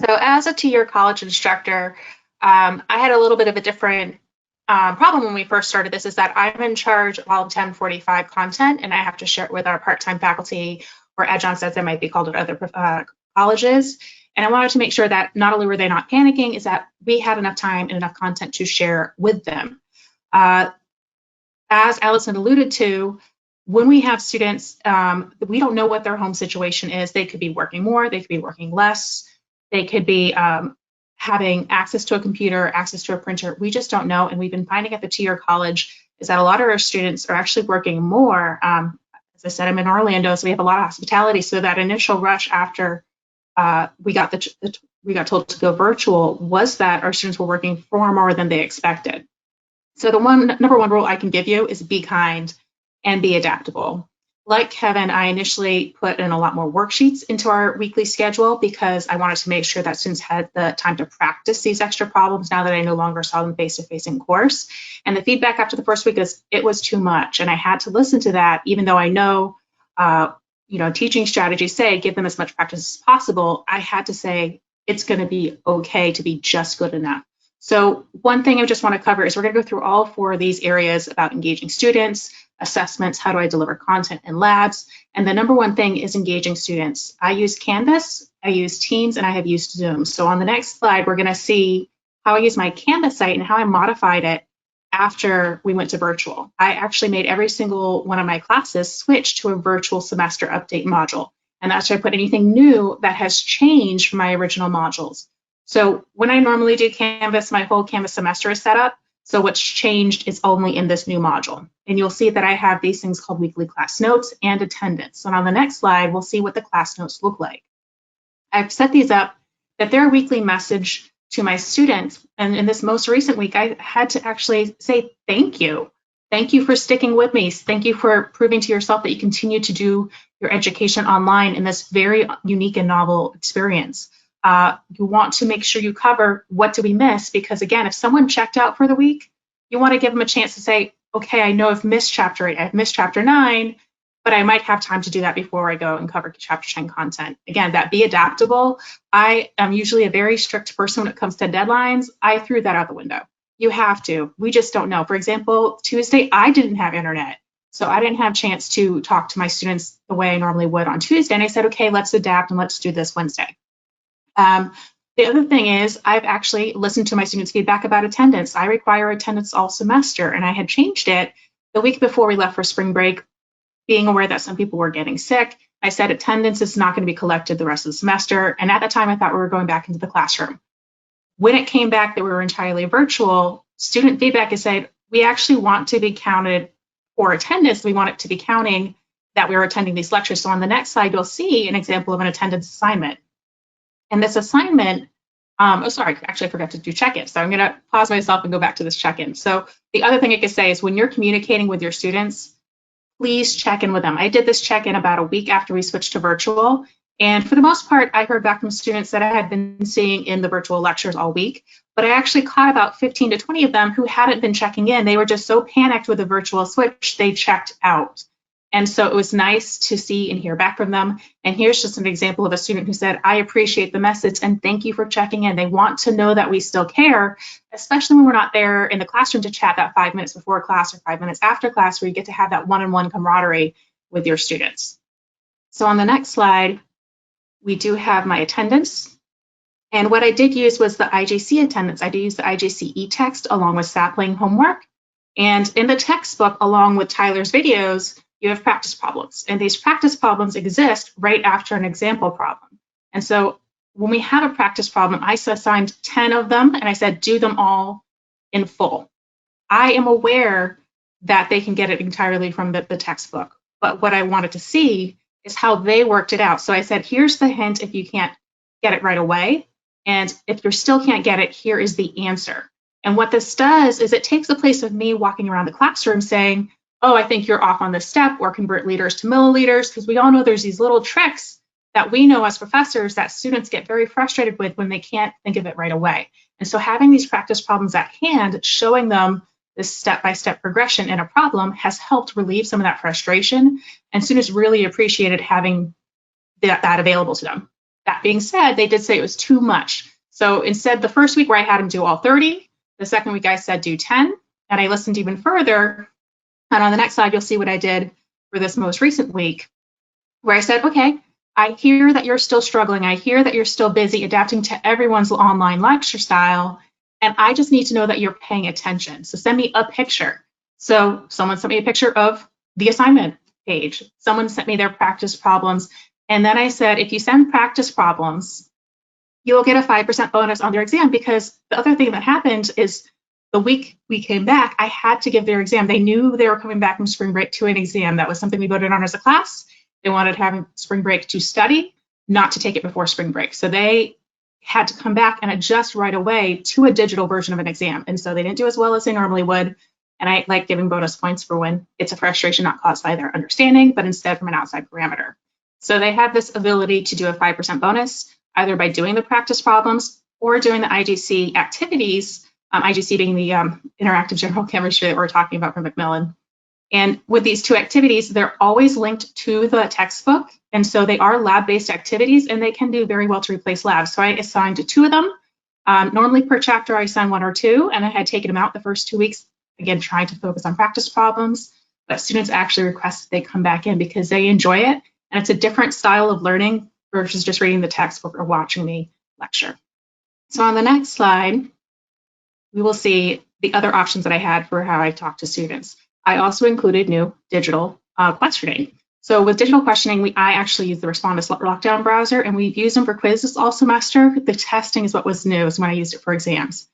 So as a two-year college instructor, I had a little bit of a different problem when we first started this, is that I'm in charge of all of 1045 content, and I have to share it with our part-time faculty, or adjuncts as they might be called at other colleges. And I wanted to make sure that not only were they not panicking, is that we had enough time and enough content to share with them. As Allison alluded to, when we have students, we don't know what their home situation is. They could be working more, they could be working less, they could be having access to a computer, access to a printer. We just don't know. And we've been finding at the two-year college is that a lot of our students are actually working more. As I said, I'm in Orlando, so we have a lot of hospitality. So that initial rush after we got told to go virtual was that our students were working far more than they expected. So the number one rule I can give you is be kind and be adaptable. Like Kevin, I initially put in a lot more worksheets into our weekly schedule because I wanted to make sure that students had the time to practice these extra problems now that I no longer saw them face-to-face in course. And the feedback after the first week is it was too much. And I had to listen to that, even though I know, teaching strategies say give them as much practice as possible. I had to say it's going to be okay to be just good enough. So one thing I just want to cover is we're going to go through all four of these areas about engaging students, assessments, how do I deliver content in labs, and the number one thing is engaging students. I use Canvas, I use Teams, and I have used Zoom. So on the next slide, we're going to see how I use my Canvas site and how I modified it after we went to virtual. I actually made every single one of my classes switch to a virtual semester update module, and that's where I put anything new that has changed from my original modules. So when I normally do Canvas, my whole Canvas semester is set up. So what's changed is only in this new module. And you'll see that I have these things called weekly class notes and attendance. And on the next slide, we'll see what the class notes look like. I've set these up that they're a weekly message to my students. And in this most recent week, I had to actually say thank you. Thank you for sticking with me. Thank you for proving to yourself that you continue to do your education online in this very unique and novel experience. You want to make sure you cover what do we miss, because again, if someone checked out for the week, you want to give them a chance to say, okay, I know I've missed chapter 8, I've missed chapter 9, but I might have time to do that before I go and cover chapter 10 content. Again, that be adaptable. I am usually a very strict person when it comes to deadlines. I threw that out the window. You have to. We just don't know. For example, Tuesday, I didn't have internet. So I didn't have a chance to talk to my students the way I normally would on Tuesday. And I said, okay, let's adapt and let's do this Wednesday. The other thing is I've actually listened to my students' feedback about attendance. I require attendance all semester, and I had changed it the week before we left for spring break, being aware that some people were getting sick. I said attendance is not going to be collected the rest of the semester. And at that time, I thought we were going back into the classroom. When it came back that we were entirely virtual, student feedback has said, we actually want to be counted for attendance. We want it to be counting that we were attending these lectures. So on the next slide, you'll see an example of an attendance assignment. And this assignment, actually I forgot to do check-in. So I'm going to pause myself and go back to this check-in. So the other thing I could say is when you're communicating with your students, please check in with them. I did this check-in about a week after we switched to virtual. And for the most part, I heard back from students that I had been seeing in the virtual lectures all week, but I actually caught about 15 to 20 of them who hadn't been checking in. They were just so panicked with the virtual switch, they checked out. And so it was nice to see and hear back from them. And here's just an example of a student who said, I appreciate the message and thank you for checking in. They want to know that we still care, especially when we're not there in the classroom to chat that 5 minutes before class or 5 minutes after class, where you get to have that one-on-one camaraderie with your students. So on the next slide, we do have my attendance. And what I did use was the IJC attendance. I did use the IJC e-text along with sapling homework. And in the textbook, along with Tyler's videos, you have practice problems. And these practice problems exist right after an example problem. And so when we have a practice problem, I assigned 10 of them and I said, do them all in full. I am aware that they can get it entirely from the textbook, but what I wanted to see is how they worked it out. So I said, here's the hint if you can't get it right away. And if you still can't get it, here is the answer. And what this does is it takes the place of me walking around the classroom saying, oh, I think you're off on this step, or convert liters to milliliters, because we all know there's these little tricks that we know as professors that students get very frustrated with when they can't think of it right away. And so having these practice problems at hand, showing them this step-by-step progression in a problem has helped relieve some of that frustration, and students really appreciated having that available to them. That being said, they did say it was too much. So instead, the first week where I had them do all 30, the second week I said do 10, and I listened even further. And on the next slide, you'll see what I did for this most recent week, where I said, okay, I hear that you're still struggling. I hear that you're still busy adapting to everyone's online lecture style. And I just need to know that you're paying attention. So send me a picture. So someone sent me a picture of the assignment page. Someone sent me their practice problems. And then I said, if you send practice problems, you'll get a 5% bonus on their exam, because the other thing that happened is the week we came back, I had to give their exam. They knew they were coming back from spring break to an exam. That was something we voted on as a class. They wanted to have spring break to study, not to take it before spring break. So they had to come back and adjust right away to a digital version of an exam. And so they didn't do as well as they normally would. And I like giving bonus points for when it's a frustration not caused by their understanding, but instead from an outside parameter. So they have this ability to do a 5% bonus, either by doing the practice problems or doing the IGC activities, IGC being the interactive general chemistry that we're talking about from Macmillan. And with these two activities, they're always linked to the textbook. And so they are lab-based activities, and they can do very well to replace labs. So I assigned 2 of them. Normally per chapter, I assign 1 or 2, and I had taken them out the first 2 weeks, again, trying to focus on practice problems. But students actually request they come back in because they enjoy it. And it's a different style of learning versus just reading the textbook or watching me lecture. So on the next slide, we will see the other options that I had for how I talk to students. I also included new digital questioning. So with digital questioning, I actually use the Respondus Lockdown browser, and we've used them for quizzes all semester. The testing is what was new, is when I used it for exams.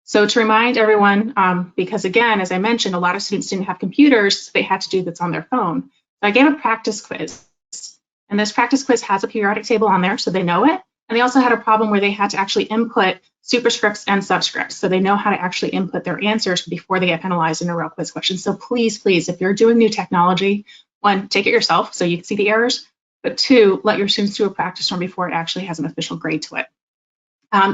So to remind everyone, because again, as I mentioned, a lot of students didn't have computers, so they had to do this on their phone. So I gave a practice quiz, and this practice quiz has a periodic table on there, so they know it. And they also had a problem where they had to actually input superscripts and subscripts, so they know how to actually input their answers before they get penalized in a real quiz question. So please, please, if you're doing new technology, 1, take it yourself so you can see the errors, but 2, let your students do a practice run before it actually has an official grade to it.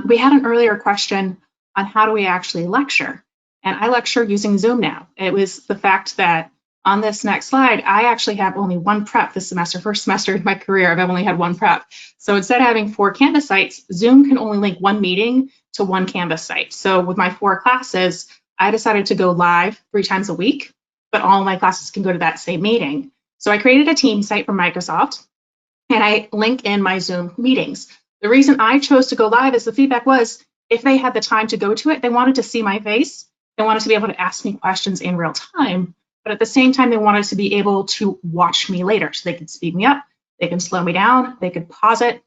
We had an earlier question on how do we actually lecture, and I lecture using Zoom now. It was the fact that on this next slide, I actually have only 1 prep this semester. First semester in my career, I've only had 1 prep. So instead of having 4 Canvas sites, Zoom can only link 1 meeting to 1 Canvas site. So with my 4 classes, I decided to go live 3 times a week, but all my classes can go to that same meeting. So I created a team site from Microsoft, and I link in my Zoom meetings. The reason I chose to go live is the feedback was, if they had the time to go to it, they wanted to see my face. They wanted to be able to ask me questions in real time. But at the same time, they wanted to be able to watch me later. So they could speed me up, they can slow me down, they could pause it.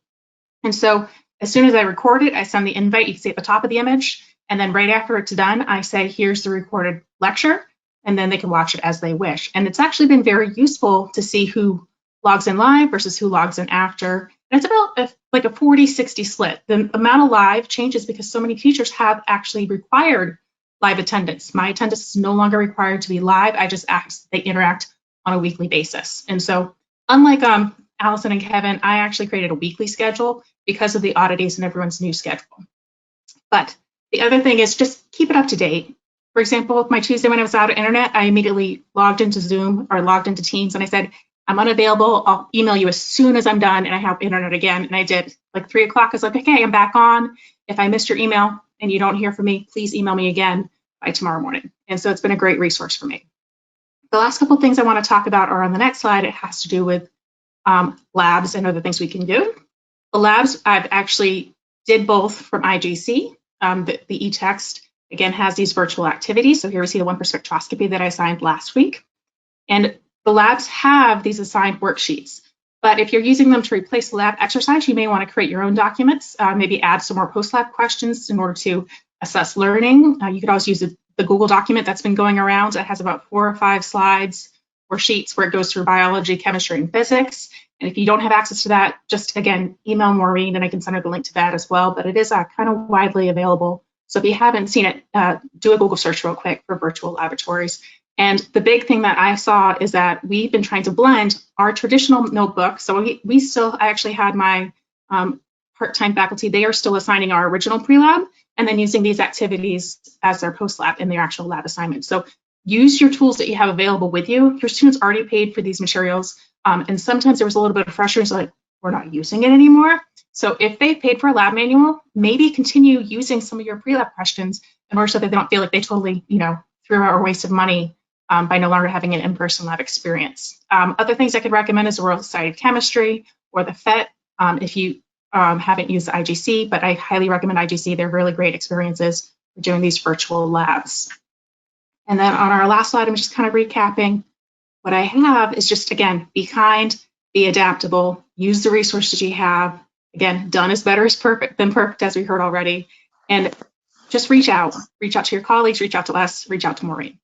And so as soon as I record it, I send the invite, you can see at the top of the image. And then right after it's done, I say, here's the recorded lecture. And then they can watch it as they wish. And it's actually been very useful to see who logs in live versus who logs in after. And it's about like a 40-60 split. The amount of live changes because so many teachers have actually required live attendance. My attendance is no longer required to be live. I just ask they interact on a weekly basis. And so unlike Allison and Kevin, I actually created a weekly schedule because of the oddities in everyone's new schedule. But the other thing is just keep it up to date. For example, my Tuesday when I was out of internet, I immediately logged into Zoom or logged into Teams, and I said, I'm unavailable. I'll email you as soon as I'm done and I have internet again. And I did. Like 3 o'clock, I was like, okay, I'm back on. If I missed your email and you don't hear from me, please email me again by tomorrow morning. And so it's been a great resource for me. The last couple of things I want to talk about are on the next slide. It has to do with labs and other things we can do. The labs, I've actually did both from IGC. The eText, again, has these virtual activities. So here we see the one for spectroscopy that I assigned last week. And the labs have these assigned worksheets. But if you're using them to replace the lab exercise, you may want to create your own documents, maybe add some more post-lab questions in order to assess learning. You could also use the Google document that's been going around. It has about 4 or 5 slides or sheets where it goes through biology, chemistry, and physics. And if you don't have access to that, just again, email Maureen and I can send her the link to that as well. But it is kind of widely available. So if you haven't seen it, do a Google search real quick for virtual laboratories. And the big thing that I saw is that we've been trying to blend our traditional notebook. So we still, I actually had my part-time faculty, they are still assigning our original pre-lab and then using these activities as their post-lab in their actual lab assignment. So use your tools that you have available with you. Your students already paid for these materials. And sometimes there was a little bit of frustration, so like, we're not using it anymore. So if they paid for a lab manual, maybe continue using some of your pre-lab questions in order so that they don't feel like they totally, threw out or wasted money by no longer having an in-person lab experience. Other things I could recommend is Oral Society of Chemistry or the PhET if you haven't used the IGC, but I highly recommend IGC. They're really great experiences for doing these virtual labs. And then on our last slide, I'm just kind of recapping. What I have is just, again, be kind, be adaptable, use the resources you have. Again, done is better than perfect, as we heard already. And just reach out to your colleagues, reach out to us, reach out to Maureen.